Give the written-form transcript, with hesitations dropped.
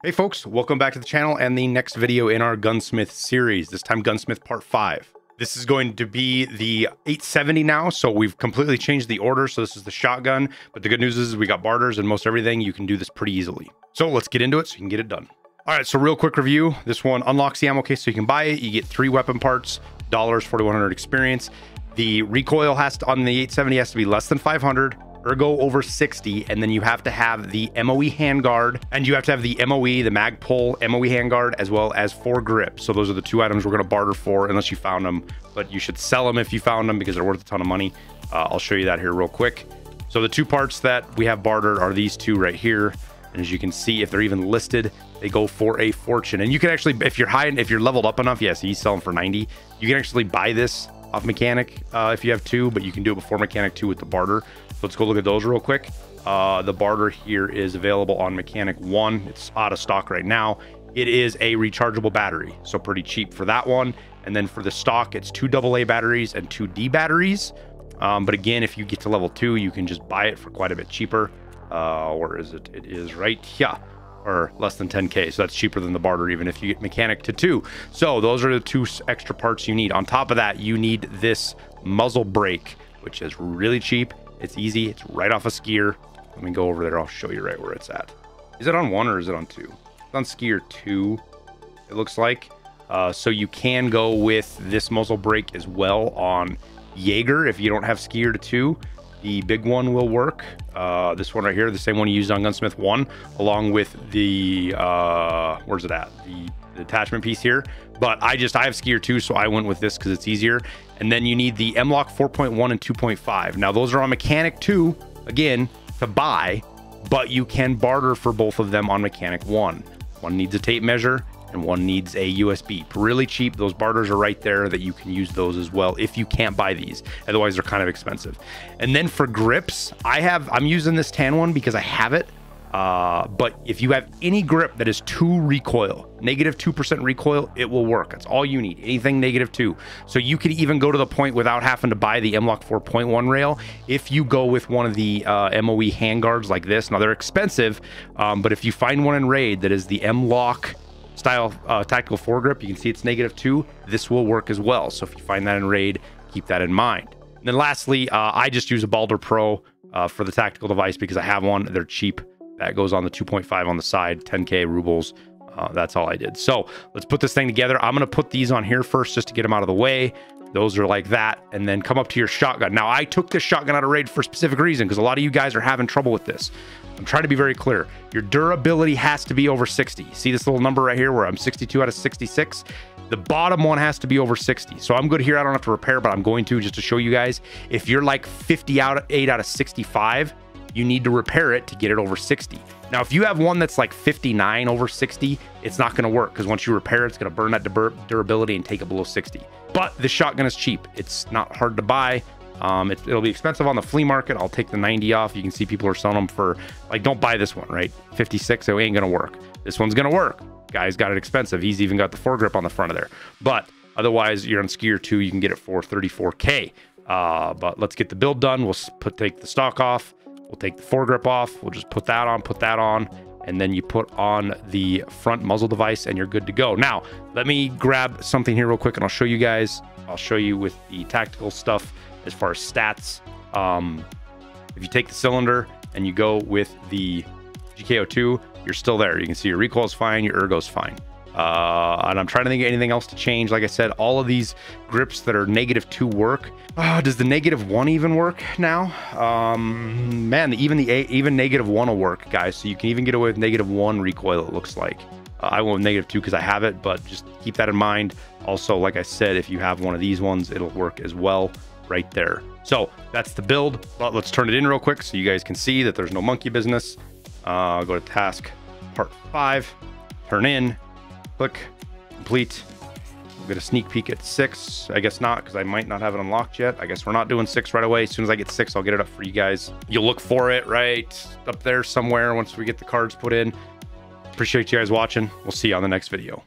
Hey folks, welcome back to the channel and the next video in our Gunsmith series, this time Gunsmith Part 5. This is going to be the 870 now, so we've completely changed the order, so this is the shotgun, but the good news is we got barters and most everything. You can do this pretty easily. So let's get into it so you can get it done. All right, so real quick review. This one unlocks the ammo case so you can buy it. You get 3 weapon parts, dollars, 4,100 experience. The recoil on the 870 has to be less than 500. Ergo over 60, and then you have to have the MOE handguard, and you have to have the MOE, the mag pull MOE handguard, as well as 4 grips. So those are the 2 items we're going to barter for, unless you found them, but you should sell them if you found them because they're worth a ton of money. I'll show you that here real quick. So the 2 parts that we have bartered are these 2 right here, and as you can see, if they're even listed, they go for a fortune. And you can actually, if you're leveled up enough, yes, he's selling for 90. You can actually buy this off mechanic if you have 2, but you can do it before mechanic 2 with the barter. So let's go look at those real quick. The barter here is available on mechanic 1. It's out of stock right now. It is a rechargeable battery, so pretty cheap for that one. And then for the stock, it's 2 AA batteries and 2 D batteries. But again, if you get to level 2, you can just buy it for quite a bit cheaper. Where is it? It is right here, or less than 10K. So that's cheaper than the barter, even if you get mechanic to 2. So those are the 2 extra parts you need. On top of that, you need this muzzle brake, which is really cheap. It's easy. It's right off a skier. Let me go over there. I'll show you right where it's at. Is it on 1 or is it on 2? It's on skier 2, it looks like. So you can go with this muzzle brake as well on Jaeger if you don't have skier to 2. The big one will work. This one right here, the same one you used on Gunsmith 1, along with the, where's it at? The attachment piece here. But I have skier 2, so I went with this because it's easier. And then you need the M-Lock 4.1 and 2.5. Now those are on mechanic 2, again, to buy, but you can barter for both of them on mechanic 1. One needs a tape measure and one needs a USB. Really cheap. Those barters are right there that you can use those as well if you can't buy these. Otherwise, they're kind of expensive. And then for grips, I'm using this tan one because I have it. But if you have any grip that is 2 recoil, negative 2% recoil, it will work. That's all you need. Anything negative 2. So you could even go to the point without having to buy the M-Lock 4.1 rail if you go with one of the MOE handguards like this. Now they're expensive, but if you find one in raid that is the M-Lock style tactical foregrip, you can see it's negative 2. This will work as well. So if you find that in raid, keep that in mind. And then lastly, I just use a Balder Pro for the tactical device because I have one. They're cheap. That goes on the 2.5 on the side, 10K rubles. That's all I did. So let's put this thing together. I'm going to put these on here first just to get them out of the way. Those are like that. And then come up to your shotgun. Now, I took this shotgun out of raid for a specific reason because a lot of you guys are having trouble with this. I'm trying to be very clear. Your durability has to be over 60. See this little number right here where I'm 62 out of 66? The bottom one has to be over 60. So I'm good here. I don't have to repair, but I'm going to just to show you guys. If you're like 58 out of 65, you need to repair it to get it over 60. Now, if you have one that's like 59 over 60, it's not going to work because once you repair it, it's going to burn that durability and take it below 60. But the shotgun is cheap. It's not hard to buy. It'll be expensive on the flea market. I'll take the 90 off. You can see people are selling them for, like, don't buy this one, right? 56, it ain't going to work. This one's going to work. Guy's got it expensive. He's even got the foregrip on the front of there. But otherwise, you're on skier 2, you can get it for 34K. But let's get the build done. We'll take the stock off. We'll take the foregrip off. We'll just put that on, and then you put on the front muzzle device and you're good to go. Now, let me grab something here real quick and I'll show you guys. I'll show you with the tactical stuff as far as stats. If you take the cylinder and you go with the GKO2, you're still there. You can see your recoil is fine, your ergo's fine. And I'm trying to think of anything else to change. Like I said, all of these grips that are negative 2 work. Does the negative 1 even work now? Man, even negative 1 will work, guys. So you can even get away with negative 1 recoil, it looks like. I went with negative 2 because I have it, but just keep that in mind. Also, like I said, if you have one of these ones, it'll work as well right there. So that's the build, but let's turn it in real quick so you guys can see that there's no monkey business. Go to task part 5, turn in. Click complete. We'll get a sneak peek at 6. I guess not, because I might not have it unlocked yet. I guess we're not doing 6 right away. As soon as I get 6, I'll get it up for you guys. You'll look for it right up there somewhere once we get the cards put in. Appreciate you guys watching. We'll see you on the next video.